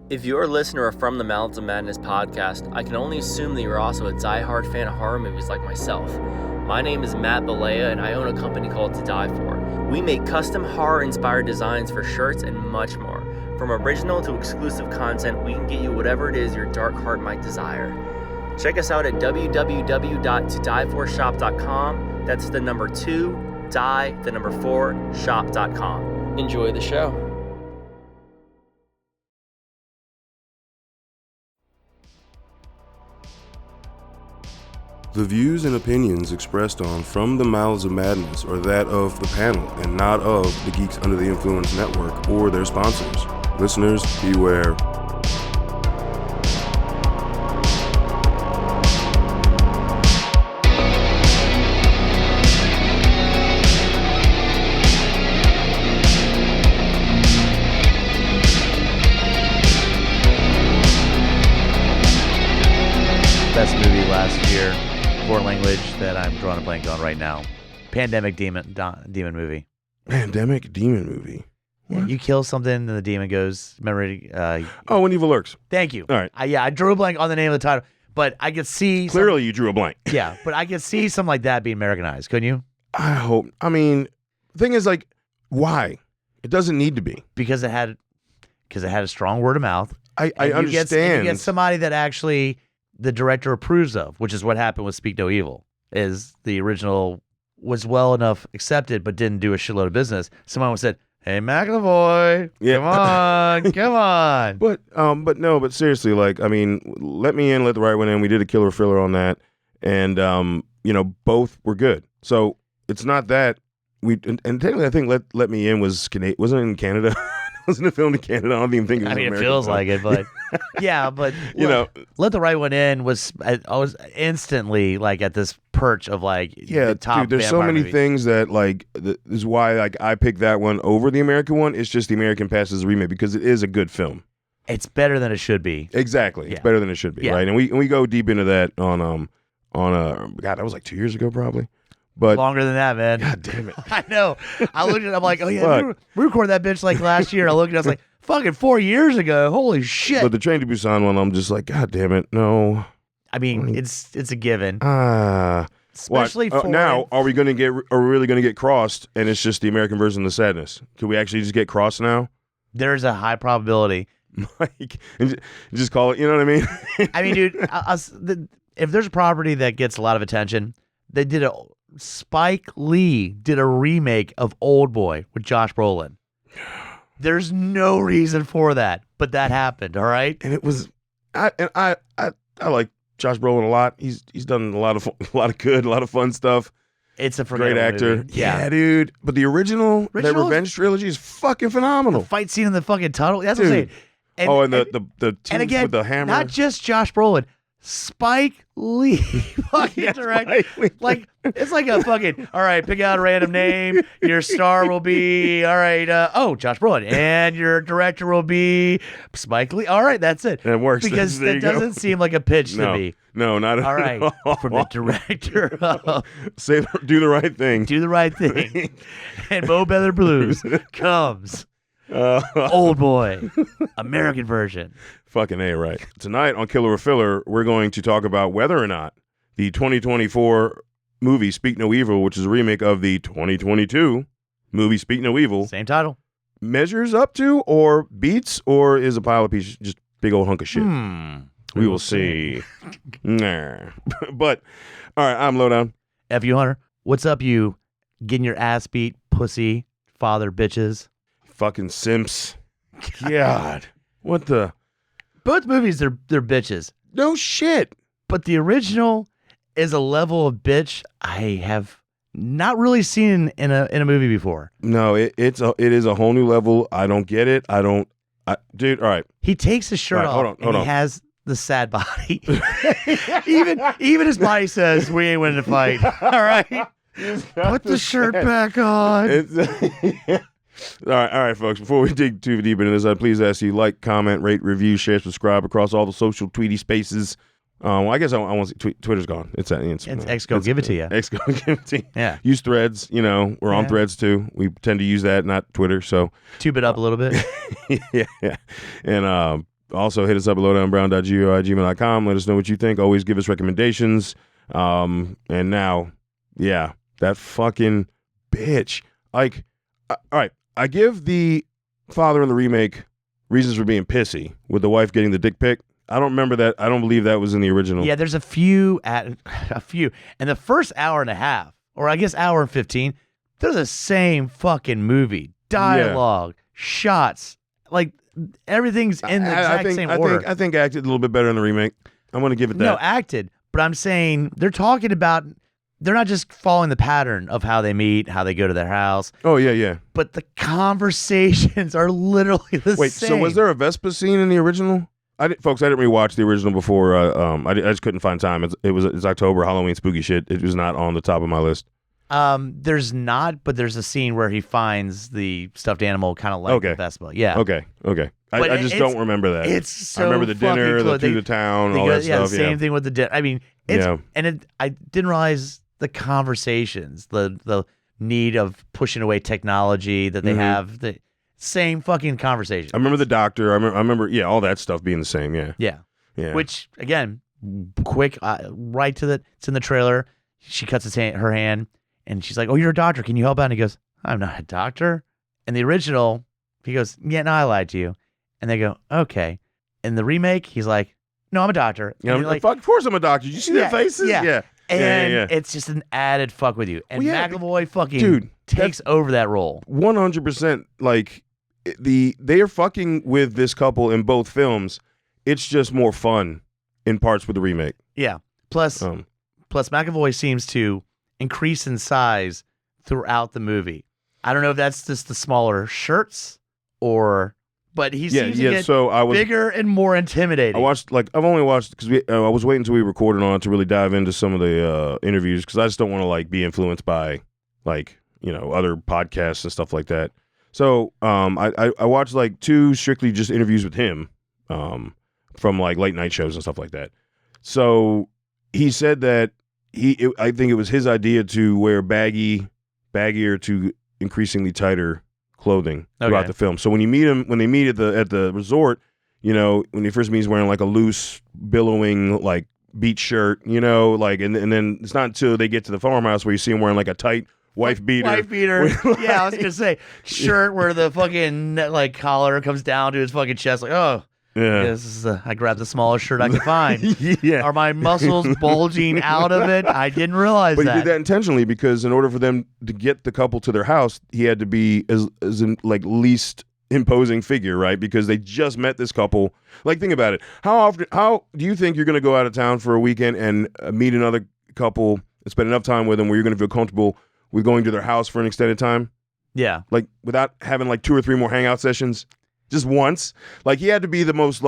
If you're a listener of From the Mouths of Madness podcast, I can only assume that you're also a diehard fan of horror movies like myself. My name is Matt Balea, and I own a company called To Die For. We make custom horror-inspired designs for shirts and much more. From original to exclusive content, we can get you whatever it is your dark heart might desire. Check us out at www.todieforshop.com. That's the number 2, die, the number 4, shop.com. Enjoy the show. The views and opinions expressed on From the Mouths of Madness are that of the panel and not of the Geeks Under the Influence Network or their sponsors. Listeners, beware. Best movie last year. Foreign language that I'm drawing a blank on right now. Pandemic demon movie. Pandemic demon movie. What? You kill something and the demon goes. Remember? When Evil Lurks. Thank you. All right. I drew a blank on the name of the title, but I could see. Clearly, you drew a blank. Yeah, but I could see something like that being Americanized. Couldn't you? The thing is, like, why? It doesn't need to be. Because it had a strong word of mouth. I understand. You get somebody that actually the director approves of, which is what happened with Speak No Evil, is the original was well enough accepted but didn't do a shitload of business. Someone said, "Hey, McAvoy, come on." But seriously, like, Let Me In, Let the Right One In. We did a killer filler on that, and both were good. So it's not that and technically, I think Let Me In wasn't it in Canada? Wasn't it filmed in Canada? I don't even think it was. It American feels film. like it, but yeah, but Let the Right One In was I was instantly like at this perch of like the top. Dude, there's so many things that like this is why like I picked that one over the American one. It's just the American passes the remake because it is a good film. It's better than it should be. Exactly, It's better than it should be, right? And we go deep into that on God, that was like 2 years ago probably. But longer than that, man. God damn it. I know. I looked at it, I'm like, oh yeah, we recorded that bitch like last year. I looked at it, I was like, fucking 4 years ago. Holy shit. But the Train to Busan one, I'm just like, God damn it, no. It's a given. Especially for now, are we really gonna get crossed and it's just the American version of The Sadness? Could we actually just get crossed now? There's a high probability. Like, and just call it, you know what I mean? Dude, if there's a property that gets a lot of attention, Spike Lee did a remake of Old Boy with Josh Brolin. There's no reason for that, but that happened. All right, and it was. I like Josh Brolin a lot. He's done a lot of good, a lot of fun stuff. It's a great actor. Movie. Yeah, dude. But the original that Revenge trilogy is fucking phenomenal. The fight scene in the fucking tunnel. That's what I'm saying. And the and again, with the hammer. Not just Josh Brolin. Spike Lee fucking direct. Like it's like a fucking all right, pick out a random name. Your star will be all right, Josh Brolin. And your director will be Spike Lee. All right, that's it. And it works. Because that doesn't seem like a pitch to me. No, not at all. All right. From the director of Do the Right Thing. Do the Right Thing. And Mo Better Blues comes Old Boy, American version. Fucking A, right. Tonight on Killer or Filler, we're going to talk about whether or not the 2024 movie Speak No Evil, which is a remake of the 2022 movie Speak No Evil. Same title. Measures up to or beats or is a pile of pieces, just big old hunk of shit. We will see. Nah. But, all right, I'm Lowdown. F.U. Hunter. What's up, you getting your ass beat, pussy, father, bitches? Fucking simps. God. What the... Both movies, they're bitches. No shit. But the original is a level of bitch I have not really seen in a movie before. No, it is a whole new level. I don't get it. Dude, all right. He takes his shirt off and he has the sad body. even his body says, we ain't winning the fight. All right? Put the shirt back on. All right, folks. Before we dig too deep into this, I'd please ask you like, comment, rate, review, share, subscribe across all the social tweety spaces. I guess I want to see Twitter's gone. It's X go give it to you. X go give it to you. Yeah. Use Threads. We're on Threads too. We tend to use that, not Twitter. So tube it up a little bit. yeah. And Also, hit us up at lowdownbrown.gmail.com. Let us know what you think. Always give us recommendations. And now, yeah, that fucking bitch. Like, all right, I give the father in the remake reasons for being pissy with the wife getting the dick pic. I don't remember that. I don't believe that was in the original. Yeah, there's a few, and the first hour and a half, or I guess hour and 15, they're the same fucking movie. Dialogue, shots, like everything's in the exact same order. I think acted a little bit better in the remake. I'm going to give it that. No, acted, but I'm saying they're talking about, they're not just following the pattern of how they meet, how they go to their house. Oh, yeah. But the conversations are literally the same. Wait, so was there a Vespa scene in the original? Folks, I didn't rewatch the original before. I just couldn't find time. It's October, Halloween, spooky shit. It was not on the top of my list. There's not, but there's a scene where he finds the stuffed animal kind of like the Vespa. Yeah. Okay. I just don't remember that. It's so I remember the dinner, through the town, all that stuff. Yeah, same thing with the dinner. I mean, I didn't realize the conversations, the need of pushing away technology that they have. The same fucking conversation. I remember the doctor. I remember, all that stuff being the same. Yeah. Which again, quick, right to it's in the trailer. She cuts her hand, and she's like, "Oh, you're a doctor. Can you help out?" And he goes, "I'm not a doctor." In the original, he goes, "Yeah, no, I lied to you." And they go, "Okay." In the remake, he's like, "No, I'm a doctor." Yeah, of course I'm a doctor. Did you see their faces? Yeah. And it's just an added fuck with you. And McAvoy fucking takes over that role. 100%. Like, they are fucking with this couple in both films. It's just more fun in parts with the remake. Yeah. Plus McAvoy seems to increase in size throughout the movie. I don't know if that's just the smaller shirts but he seems to get bigger and more intimidating. I've only watched, because I was waiting until we recorded on it to really dive into some of the interviews, because I just don't want to be influenced by other podcasts and stuff like that. So I watched 2 strictly just interviews with him from late night shows and stuff like that. So he said that I think it was his idea to wear baggier to increasingly tighter clothing throughout the film. So when they meet at the resort, when he first meets, he's wearing a loose billowing beach shirt, and then it's not until they get to the farmhouse where you see him wearing a tight wife beater. Yeah, I was gonna say shirt where the fucking collar comes down to his fucking chest. Yeah, I grabbed the smallest shirt I could find. Yeah. Are my muscles bulging out of it? I didn't realize that. But he did that intentionally, because in order for them to get the couple to their house, he had to be as least imposing figure, right? Because they just met this couple. Think about it. How do you think you're going to go out of town for a weekend and meet another couple and spend enough time with them where you're going to feel comfortable with going to their house for an extended time? Yeah. Without having 2 or 3 more hangout sessions? Just once. He had to be the most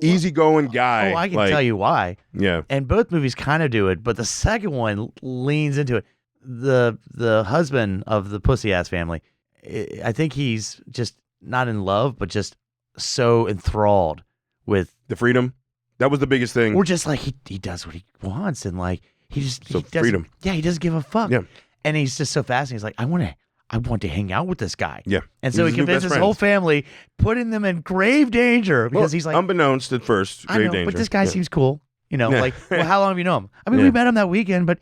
easygoing guy. Oh, I can tell you why. Yeah. And both movies kind of do it, but the second one leans into it. The husband of the pussy ass family, I think he's just not in love, but just so enthralled with the freedom. That was the biggest thing. We're just he does what he wants, and he doesn't, freedom. Yeah, he doesn't give a fuck. Yeah. And he's just so fascinating. He's like, I want to hang out with this guy. Yeah. And so he convinces his whole family, putting them in grave danger, because he's like, unbeknownst at first, grave danger. But this guy seems cool. How long have you known him? I mean, we met him that weekend, but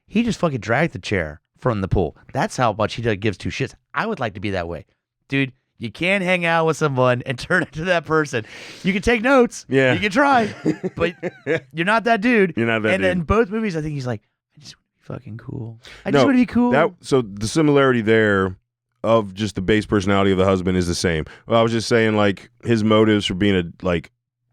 he just fucking dragged the chair from the pool. That's how much he gives 2 shits. I would like to be that way. Dude, you can't hang out with someone and turn into that person. You can take notes. Yeah. You can try, but you're not that dude. You're not that dude. And in both movies, I think he's like, I just fucking cool. I just want to be cool. So the similarity there of just the base personality of the husband is the same. Well, I was just saying his motives for being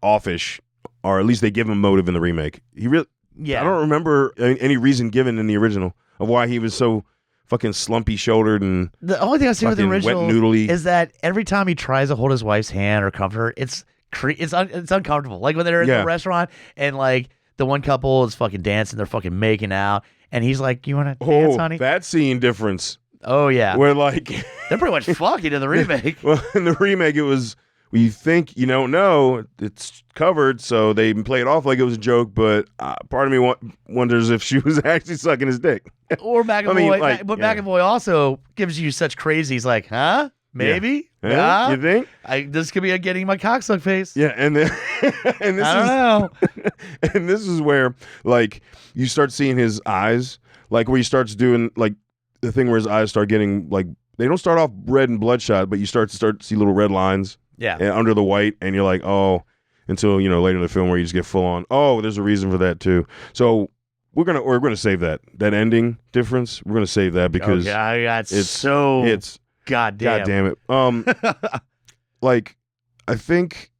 offish, or at least they give him motive in the remake. I don't remember any reason given in the original of why he was so fucking slumpy shouldered and the only thing I see with the original wet-noodly. Is that every time he tries to hold his wife's hand or comfort her, it's uncomfortable. When they're in the restaurant and the one couple is fucking dancing, they're fucking making out. And he's like, "You want to dance, honey?" That scene difference. Oh, yeah. Where they're pretty much fucking in the remake. Well, in the remake, it was, you think you don't know, it's covered, so they play it off like it was a joke, but part of me wonders if she was actually sucking his dick. Or McAvoy. But McAvoy also gives you such crazy, he's like, huh? Maybe? Huh? Yeah. You think? This could be a getting my cocksuck face. Yeah, and then and this I don't know. and this is where like you start seeing his eyes, like where he starts doing like the thing where his eyes start getting like they don't start off red and bloodshot, but you start to see little red lines under the white, and you're like, oh, until later in the film where you just get full on. Oh, there's a reason for that too. So we're gonna save that ending difference. We're gonna save that because it's goddamn it. Like I think.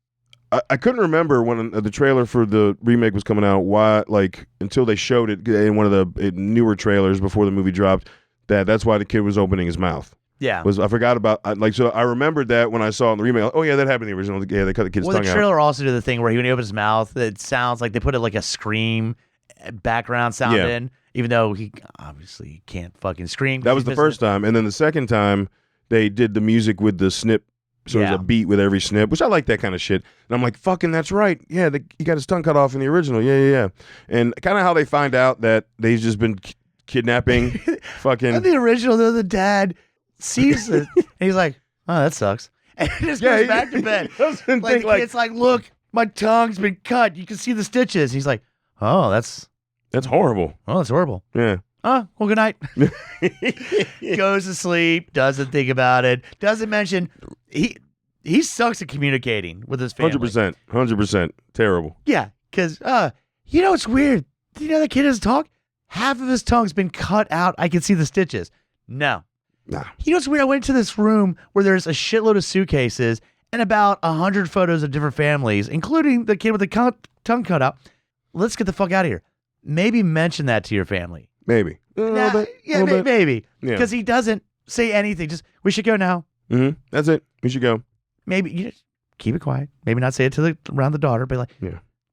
I couldn't remember when the trailer for the remake was coming out. Why, like, until they showed it in one of the newer trailers before the movie dropped, that's why the kid was opening his mouth. Yeah, I forgot about so I remembered that when I saw it in the remake. Oh yeah, that happened in the original. Yeah, they cut the kid's tongue out. The trailer also did the thing where when he opens his mouth, it sounds like they put it like a scream background sound in, even though he obviously can't fucking scream. That was the first time, and then the second time they did the music with the snip. So there's a beat with every snip, which I like that kind of shit. And I'm like, fucking, that's right. Yeah, he got his tongue cut off in the original. Yeah. And kind of how they find out that they've just been kidnapping fucking. In the original, though, the dad sees it, and he's like, oh, that sucks. And he just goes back to bed. It's like, look, my tongue's been cut. You can see the stitches. He's like, oh, that's horrible. Oh, that's horrible. Yeah. Oh, well, good night. Goes to sleep, doesn't think about it, doesn't mention he sucks at communicating with his family. 100%. Terrible. Yeah, because it's weird. Do you know that kid doesn't talk? Half of his tongue's been cut out. I can see the stitches. No. Nah. You know what's weird? I went to this room where there's a shitload of suitcases and about 100 photos of different families, including the kid with the tongue cut out. Let's get the fuck out of here. Maybe mention that to your family. Maybe. Maybe. Because he doesn't say anything. Just, we should go now. Mm-hmm. That's it. We should go. Maybe you just keep it quiet. Maybe not say it around the daughter, but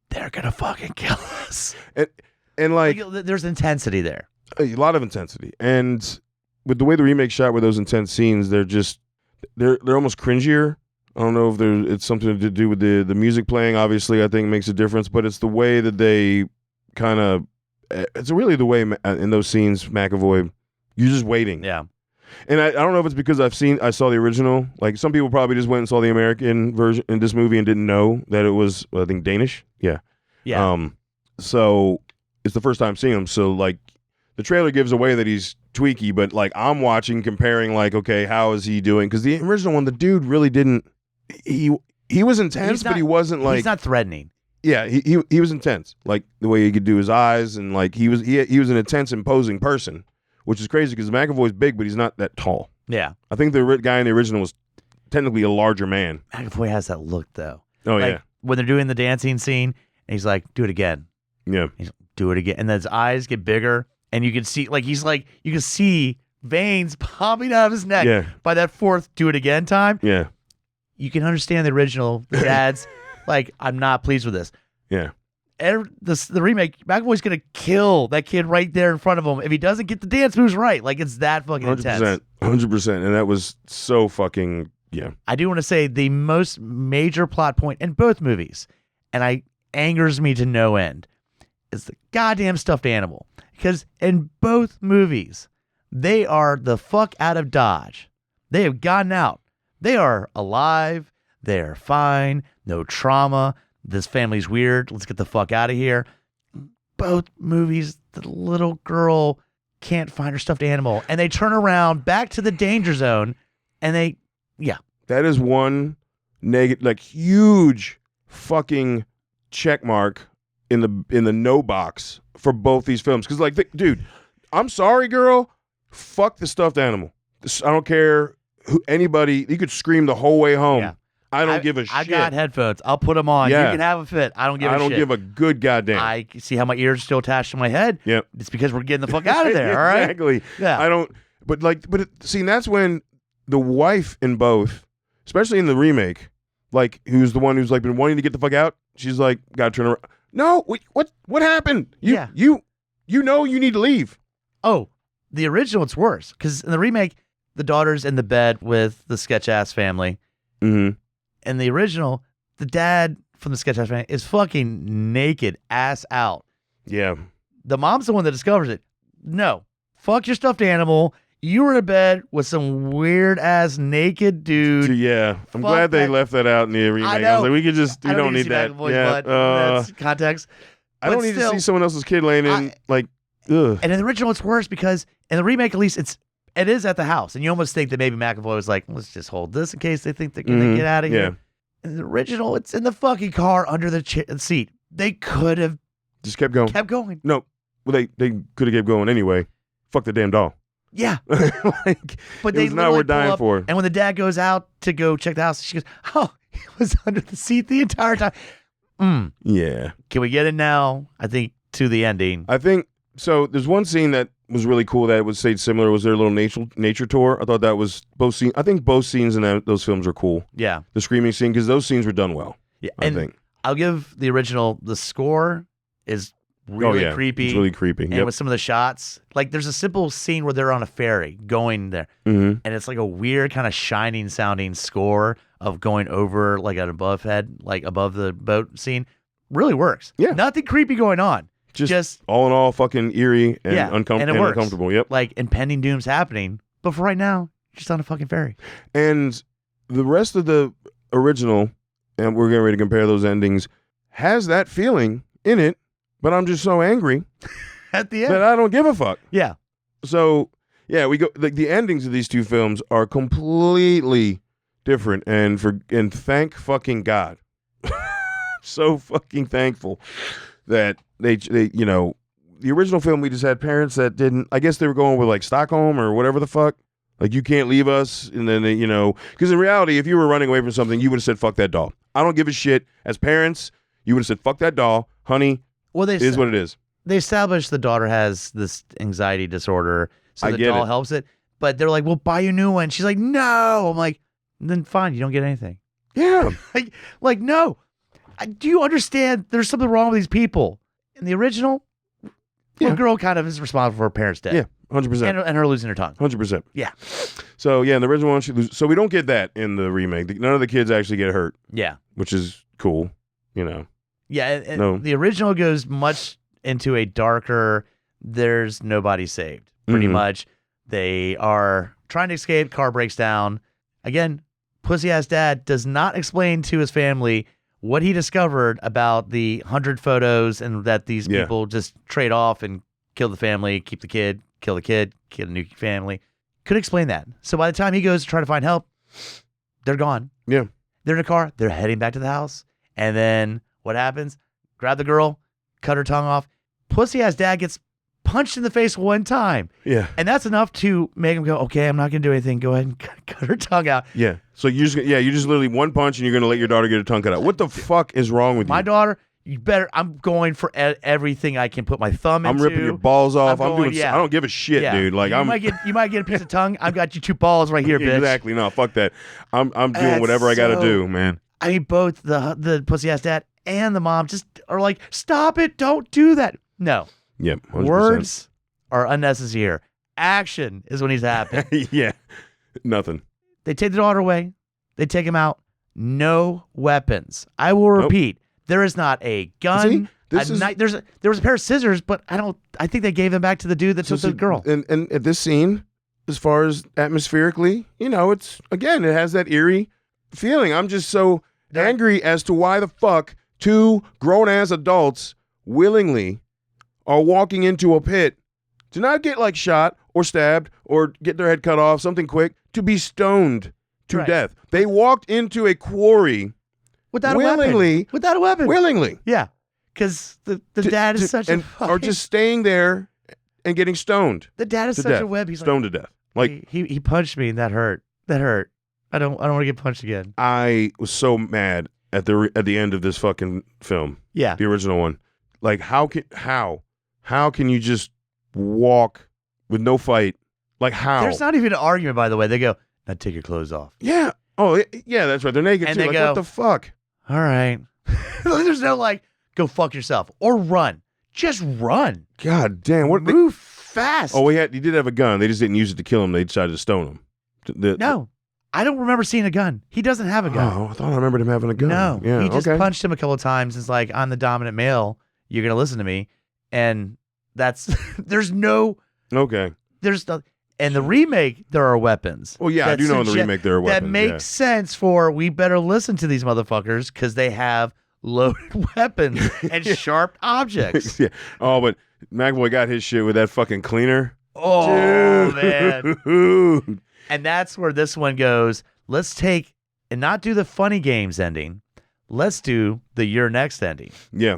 they're going to fucking kill us. And like there's intensity there. A lot of intensity. And with the way the remake shot with those intense scenes, they're almost cringier. I don't know if it's something to do with the music playing, obviously, I think makes a difference, but it's the way that they kind of, it's really the way in those scenes, McAvoy, you're just waiting. Yeah. And I don't know if it's because I saw the original. Like some people probably just went and saw the American version in this movie and didn't know that it was, I think, Danish. Yeah. Yeah. So it's the first time seeing him. So like the trailer gives away that he's tweaky, but like I'm watching, comparing, like, okay, how is he doing? Because the original one, the dude really didn't. He was intense, but he wasn't like. He's not threatening. Yeah, he was intense, like the way he could do his eyes, and like he was an intense, imposing person, which is crazy because McAvoy's big, but he's not that tall. Yeah, I think the guy in the original was technically a larger man. McAvoy has that look though. Oh like, yeah, when they're doing the dancing scene, and he's like, "Do it again." Yeah, he's like, do it again, and then his eyes get bigger, and you can see you can see veins popping out of his neck. By that fourth "do it again" time. Yeah, you can understand the original. The dad's like, I'm not pleased with this. Yeah. The remake, McAvoy's going to kill that kid right there in front of him if he doesn't get the dance moves right. Like, it's that fucking 100%, intense. 100%. And that was so fucking, yeah. I do want to say the most major plot point in both movies, and it angers me to no end, is the goddamn stuffed animal. Because in both movies, they are the fuck out of Dodge. They have gotten out. They are alive. They are fine. No trauma. This family's weird. Let's get the fuck out of here. Both movies, the little girl can't find her stuffed animal. And they turn around back to the danger zone. And that is one negative, like huge fucking check mark in the no box for both these films. Because like, dude, I'm sorry, girl. Fuck the stuffed animal. I don't care anybody. You could scream the whole way home. Yeah. I don't give a shit. I got headphones. I'll put them on. Yeah. You can have a fit. I don't give a shit. I don't give a good goddamn. I see how my ears are still attached to my head. Yep. It's because we're getting the fuck out of there, all right? Exactly. Yeah. I don't, see, that's when the wife in both, especially in the remake, like, who's the one who's like been wanting to get the fuck out, she's like, gotta turn around. No, what happened? You know you need to leave. Oh, the original, it's worse. Because in the remake, the daughter's in the bed with the sketch-ass family. Mm-hmm. In the original, the dad from the sketch-ass family is fucking naked, ass out. Yeah. The mom's the one that discovers it. No. Fuck your stuffed animal. You were in bed with some weird ass naked dude. Yeah, I'm Fuck glad they that. left that out in the remake. I I was know. like, we could just, we don't need need to see that. McAvoy's Yeah, butt. That's context. I don't But need to still, see someone else's kid laying in like, ugh. And in the original, it's worse because in the remake, at least it is at the house, and you almost think that maybe McAvoy was like, let's just hold this in case they think they're gonna get out of here. In the original, it's in the fucking car under the seat. They could have Just kept going. No, well, they could have kept going anyway. Fuck the damn doll. Yeah, like, but it they was not worth dying up, for. And when the dad goes out to go check the house, she goes, "Oh, he was under the seat the entire time." Yeah. Can we get it now? I think to the ending. I think so. There's one scene that was really cool that would say similar. Was their little nature tour? I thought that was both scenes. I think both scenes in those films are cool. Yeah, the screaming scene, because those scenes were done well. Yeah, I think I'll give the original. The score is really creepy. It's really creepy. And with some of the shots, like there's a simple scene where they're on a ferry going there, and it's like a weird kind of shining sounding score of going over like an above the boat scene. Really works. Yeah, nothing creepy going on. Just all in all, fucking eerie and uncomfortable. Yep, like impending doom's happening, but for right now, you're just on a fucking ferry. And the rest of the original, and we're getting ready to compare those endings, has that feeling in it. But I'm just so angry at the end that I don't give a fuck. Yeah. So yeah, we go. The endings of these two films are completely different, and thank fucking God, so fucking thankful that they the original film, we just had parents that didn't. I guess they were going with like Stockholm or whatever the fuck. Like, you can't leave us, and then because in reality, if you were running away from something, you would have said fuck that doll. I don't give a shit. As parents, you would have said fuck that doll, honey. Well, it is what it is. They established the daughter has this anxiety disorder, so the doll helps it. But they're like, "We'll buy you a new one." She's like, "No." I'm like, "Then fine, you don't get anything." Yeah. like no. Do you understand? There's something wrong with these people. In the original, the girl kind of is responsible for her parents' death. Yeah, 100%. And her losing her tongue. 100%. Yeah. So yeah, in the original one, she loses. So we don't get that in the remake. None of the kids actually get hurt. Yeah. Which is cool. Yeah, and the original goes much into a darker, there's nobody saved. Pretty much. They are trying to escape, car breaks down. Again, pussy-ass dad does not explain to his family what he discovered about the 100 photos and that these people just trade off and kill the family, keep the kid, kill the kid, get a new family. Couldn't explain that. So by the time he goes to try to find help, they're gone. Yeah. They're in a car. They're heading back to the house. And then what happens? Grab the girl, cut her tongue off. Pussy-ass dad gets punched in the face one time. Yeah. And that's enough to make him go, okay, I'm not going to do anything. Go ahead and cut her tongue out. Yeah. So you just literally one punch and you're going to let your daughter get her tongue cut out. What the fuck is wrong with you? My daughter, I'm going for everything I can put my thumb into. I'm ripping your balls off. I don't give a shit, Yeah. dude. Like, you might get a piece of tongue. I've got you 2 balls right here, bitch. Exactly. No, fuck that. I'm doing whatever I got to do, man. I mean, both the pussy-ass dad and the mom just are like, stop it. Don't do that. No. Yep. 100%. Words are unnecessary here. Action is what needs to happen. Yeah. Nothing. They take the daughter away. They take him out. No weapons. I will repeat. There is not a gun. Knife. There was a pair of scissors, but I think they gave them back to the dude that took the girl. And at this scene, as far as atmospherically, it has that eerie feeling. I'm just so angry as to why the fuck 2 grown-ass adults willingly are walking into a pit to not get like shot or stabbed or get their head cut off, something quick, to be stoned to death. They walked into a quarry without a weapon. Without a weapon. Willingly. Yeah. Because the dad is such a are just staying there and getting stoned. The dad is such a web. He's stoned to death. Like, he punched me and that hurt. That hurt. I don't want to get punched again. I was so mad at the end of this fucking film. Yeah. The original one. Like, how can you just walk with no fight? Like, how? There's not even an argument, by the way. They go, now take your clothes off. Yeah. Oh, yeah, that's right. They're naked and too. They like, go, what the fuck? All right. There's no like, go fuck yourself or run. Just run. God damn. Move fast. Oh, he did have a gun. They just didn't use it to kill him. They decided to stone him. No. I don't remember seeing a gun. He doesn't have a gun. Oh, I thought I remembered him having a gun. No. Yeah, he just punched him a couple of times. It's like, I'm the dominant male. You're going to listen to me. And there's no. Okay. There's no. In the remake, there are weapons. Well, yeah, I do know in the remake there are weapons. That makes sense for we better listen to these motherfuckers because they have loaded weapons and sharp objects. Yeah. Oh, but McAvoy got his shit with that fucking cleaner. Oh, man. Dude. And that's where this one goes. Let's take and not do the funny games ending. Let's do the you're next ending. Yeah.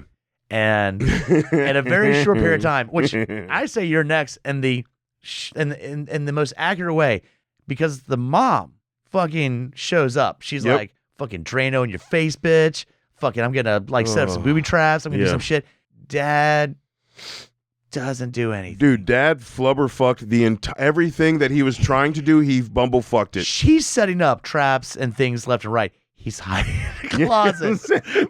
And in a very short period of time, which I say you're next in the most accurate way, because the mom fucking shows up. She's like, fucking Drano in your face, bitch. Fucking, I'm gonna like set up some booby traps. I'm gonna do some shit. Dad doesn't do anything. Dude, Dad flubber fucked everything that he was trying to do. He bumble fucked it. She's setting up traps and things left and right. He's hiding in the closet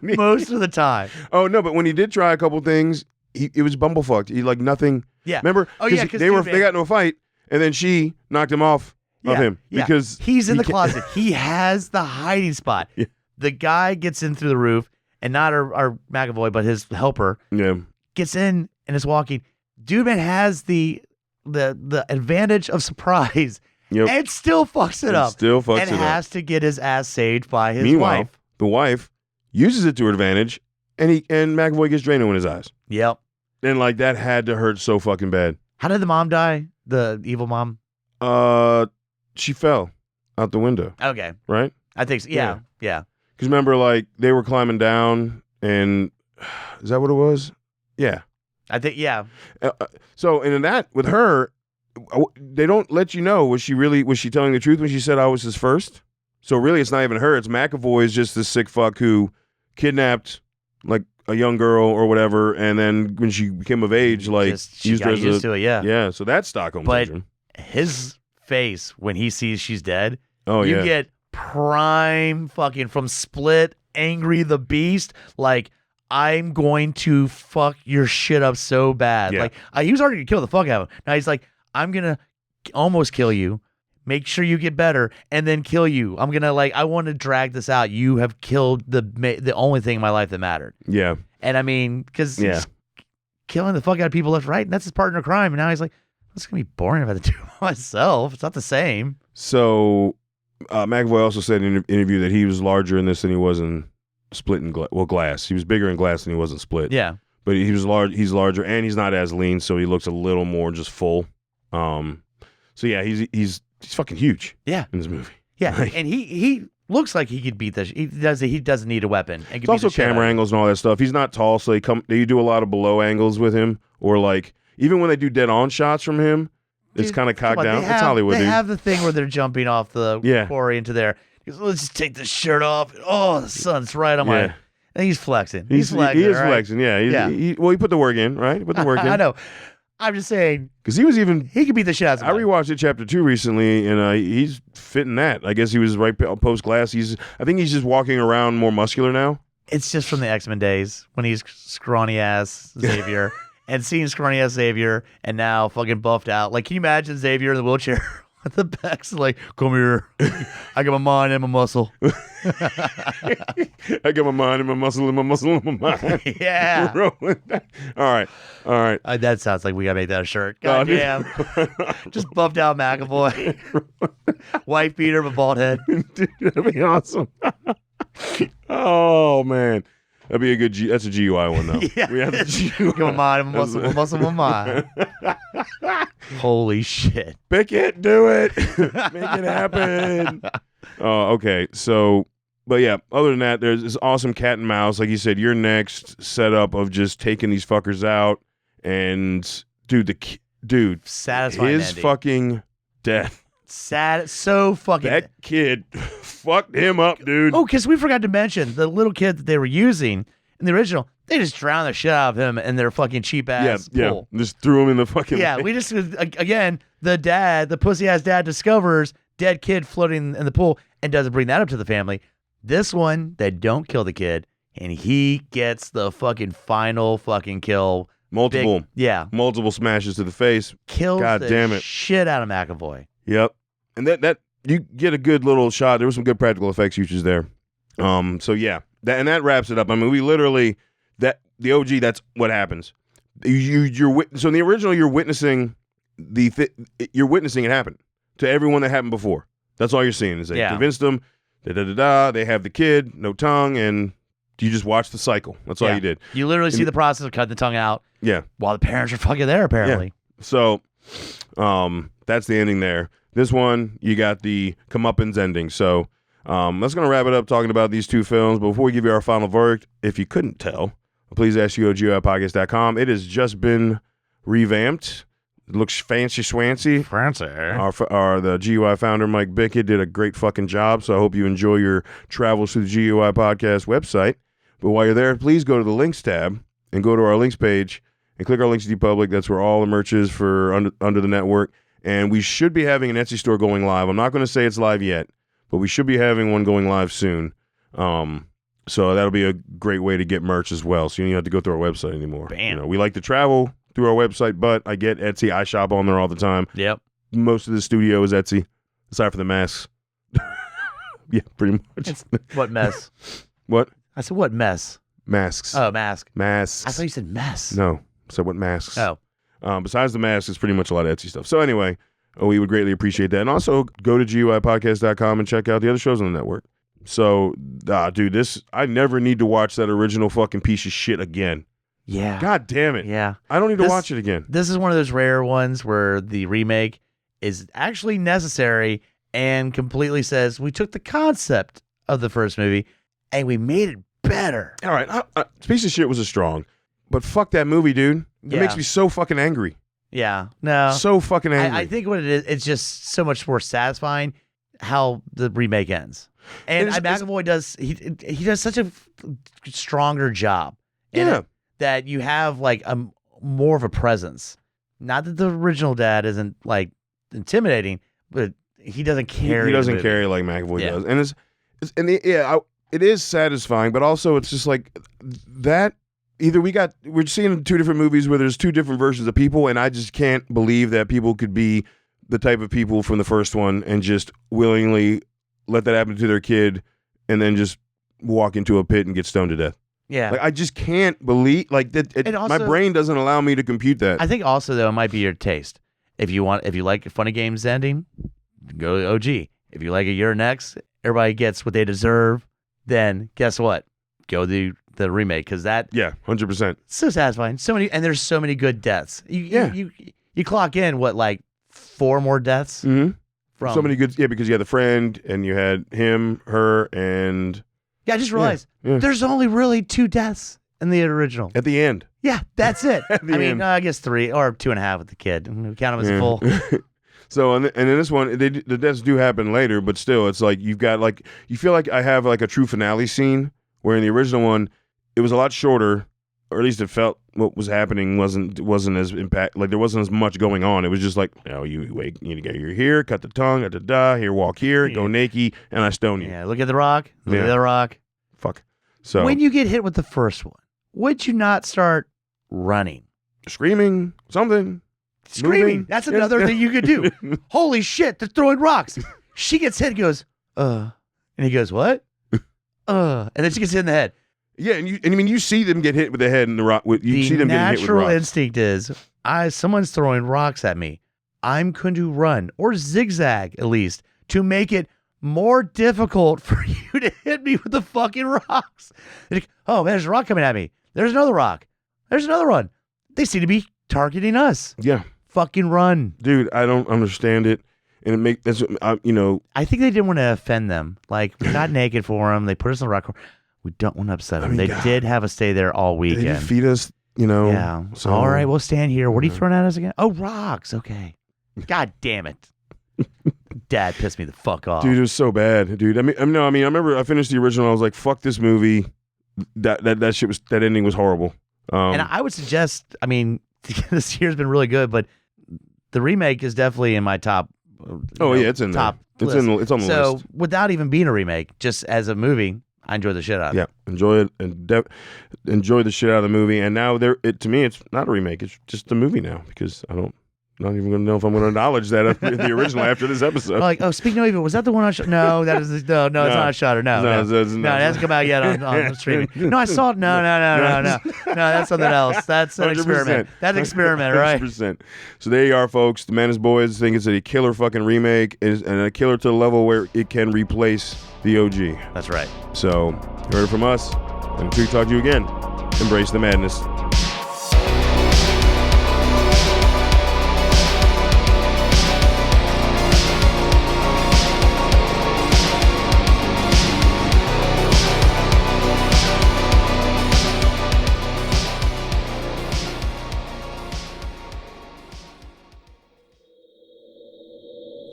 most of the time. Oh no, but when he did try a couple things, it was bumble fucked. He like nothing. Yeah. Remember? Oh yeah, because they got into a fight, and then she knocked him off of him because he's in the closet. He has the hiding spot. Yeah. The guy gets in through the roof, and not our McAvoy, but his helper. Yeah. Gets in and is walking. Dude, man has the advantage of surprise. Yep. And still fucks it up. Still fucks it up. And has to get his ass saved by his Meanwhile, wife. The wife uses it to her advantage, and McAvoy gets Drano in his eyes. Yep. And like that had to hurt so fucking bad. How did the mom die? The evil mom? She fell out the window. Okay. Right? I think so. Yeah. Yeah. Because remember, like they were climbing down, and is that what it was? Yeah. I think, yeah. So, and in that, with her, they don't let you know, was she telling the truth when she said I was his first? So really, it's not even her. It's McAvoy is just this sick fuck who kidnapped, like, a young girl or whatever, and then when she became of age, like, she got used to it, yeah. Yeah, so that's Stockholm Syndrome. His face, when he sees she's dead, you get prime fucking from Split, Angry the Beast, like, I'm going to fuck your shit up so bad. Yeah. Like, he was already going to kill the fuck out of him. Now he's like, I'm going to almost kill you, make sure you get better, and then kill you. I'm going to, like, I want to drag this out. You have killed the only thing in my life that mattered. Yeah. And I mean, because he's killing the fuck out of people left, right, and that's his partner in crime. And now he's like, it's going to be boring if I have to do it myself. It's not the same. So, McAvoy also said in an interview that he was larger in this than he was in Split and Glass. He was bigger in Glass than he was in Split. Yeah. But he was large. He's larger, and he's not as lean, so he looks a little more just full. So yeah, he's fucking huge. Yeah. In this movie. Yeah, and he looks like he could beat this. He doesn't need a weapon. It's also camera angles and all that stuff. He's not tall, so they do a lot of below angles with him, or like even when they do dead on shots from him, it's kind of cocked down. It's Hollywood. They have the thing where they're jumping off the quarry into there. Let's just take the shirt off. Oh, the sun's right on my. And he's flexing. He's flexing. He is flexing. Yeah. He put the work in, right? He put the work in. I know. I'm just saying because he could beat the shit out of somebody. I rewatched it chapter 2 recently, and he's fitting that. I guess he was right post Glass. I think he's just walking around more muscular now. It's just from the X-Men days when he's scrawny ass Xavier and seeing scrawny ass Xavier and now fucking buffed out. Like, can you imagine Xavier in the wheelchair with the backs like, come here, I got my mind and my muscle. I got my mind and my muscle and my muscle and my mind. Yeah. All right. That sounds like we gotta make that a shirt. God damn. Just buffed out McAvoy. White beater but bald head. Dude, that'd be awesome. Oh man. That'd be a good that's a GUI one though. Yeah. We have the GUI. Got my mind and my muscle, my mind. Holy shit. Pick it, do it. Make it happen. Oh, okay. So, but yeah, other than that, there's this awesome cat and mouse. Like you said, your next setup of just taking these fuckers out. And, dude, satisfying his ending. Fucking death. So fucking. That kid fucked him up, dude. Oh, because we forgot to mention the little kid that they were using in the original. They just drowned the shit out of him in their fucking cheap ass pool. Yeah, just threw him in the fucking. Yeah, we just again the pussy ass dad discovers dead kid floating in the pool and doesn't bring that up to the family. This one, they don't kill the kid, and he gets the fucking final fucking kill. Multiple smashes to the face. Kills God damn it. Shit out of McAvoy. Yep, and that you get a good little shot. There was some good practical effects uses there. So yeah, that wraps it up. I mean, we literally the OG. That's what happens. So in the original, you're witnessing you're witnessing it happen to everyone that happened before. That's all you're seeing is they convinced them. They have the kid, no tongue, and you just watch the cycle. That's all you did. You literally see the process of cutting the tongue out. Yeah. While the parents are fucking there, apparently. Yeah. So, that's the ending there. This one, you got the comeuppance ending. So, that's going to wrap it up talking about these two films. But before we give you our final verdict, if you couldn't tell, please ask you go to GUIPodcast.com. It has just been revamped. It looks fancy schwancy. Fancy. The GUI founder, Mike Bickett, did a great fucking job. So I hope you enjoy your travels through the GUI Podcast website. But while you're there, please go to the links tab and go to our links page and click our links to TeePublic. That's where all the merch is for under the network. And we should be having an Etsy store going live. I'm not going to say it's live yet, but we should be having one going live soon. So that'll be a great way to get merch as well. So you don't have to go through our website anymore. Bam. We like to travel through our website, but I get Etsy. I shop on there all the time. Yep. Most of the studio is Etsy, aside from the masks. Yeah, pretty much. What mess? What? I said, what mess? Masks. Oh, mask. Masks. I thought you said mess. No. So what masks? Oh. Besides the masks, it's pretty much a lot of Etsy stuff. So anyway, we would greatly appreciate that. And also go to GUIPodcast.com and check out the other shows on the network. So, dude, I never need to watch that original fucking piece of shit again. Yeah. God damn it. Yeah. I don't need to watch it again. This is one of those rare ones where the remake is actually necessary and completely says, we took the concept of the first movie and we made it better. All right. Piece of shit was a strong, but fuck that movie, dude. It makes me so fucking angry. Yeah. No. So fucking angry. I think what it is, it's just so much more satisfying how the remake ends. And McAvoy does, he does such a stronger job. Yeah. That you have like a more of a presence. Not that the original dad isn't like intimidating, but he doesn't carry. He doesn't carry like McAvoy does, and it is satisfying, but also it's just like that. Either we're seeing two different movies where there's two different versions of people, and I just can't believe that people could be the type of people from the first one and just willingly let that happen to their kid, and then just walk into a pit and get stoned to death. Yeah. Like I just can't believe that. My brain doesn't allow me to compute that. I think also though it might be your taste. If you like Funny Games ending, go to OG. If you like a You're Next, everybody gets what they deserve. Then guess what? Go the remake because that 100%. So satisfying. So many, and there's so many good deaths. You clock in what, like 4 more deaths? Mm-hmm. From so many good, because you had the friend and you had him, her, and I just realized there's only really 2 deaths in the original. At the end. Yeah, that's it. I guess 3 or 2.5 with the kid. We count them as full. So and in this one, the deaths do happen later, but still, it's like you feel like I have like a true finale scene where in the original one, it was a lot shorter, or at least it felt what was happening wasn't as impact, like there wasn't as much going on. It was just like, you wait, you get your here, cut the tongue, here, walk here, go naked, and I stone you. Yeah, look at the rock. Look at the rock. Fuck. So when you get hit with the first one, would you not start running? Screaming, something. Screaming. Moving. That's another thing you could do. Holy shit, they're throwing rocks. She gets hit and goes, and he goes, what? And then she gets hit in the head. Yeah, and you see them get hit with the head and the rock. You see them getting hit with rocks. The natural instinct is, someone's throwing rocks at me. I'm going to run or zigzag at least to make it more difficult for you to hit me with the fucking rocks. Like, oh man, there's a rock coming at me. There's another rock. There's another one. They seem to be targeting us. Yeah. Fucking run, dude. I don't understand it, and I think they didn't want to offend them. Like we got naked for them. They put us on the rock. We don't want to upset them. They did have us stay there all weekend. They did feed us, Yeah. So, all right, we'll stand here. What are you throwing at us again? Oh, rocks. Okay. God damn it. Dad pissed me the fuck off. Dude, it was so bad, dude. I remember I finished the original. I was like, fuck this movie. That shit that ending was horrible. And I would suggest, this year's been really good, but the remake is definitely in my top. It's in top there. It's on the list. So without even being a remake, just as a movie, I enjoy the shit out of it. Yeah, enjoy it and enjoy the shit out of the movie. And now to me, it's not a remake. It's just a movie now because I don't Not even going to know if I'm going to acknowledge that the original after this episode. Like, oh, speak no evil. Was that the one on? No, that is no, it's not a Shutter. No, it hasn't come out yet on streaming. No, I saw it. No, that's something else. That's an 100%. experiment. That's an experiment, right? 100%. So there you are, folks. The Menace Boys think it's a killer fucking remake, and a killer to the level where it can replace the OG. That's right. So you heard it from us, and until we talk to you again, embrace the madness.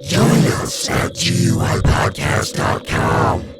Join us at GUIPodcast.com.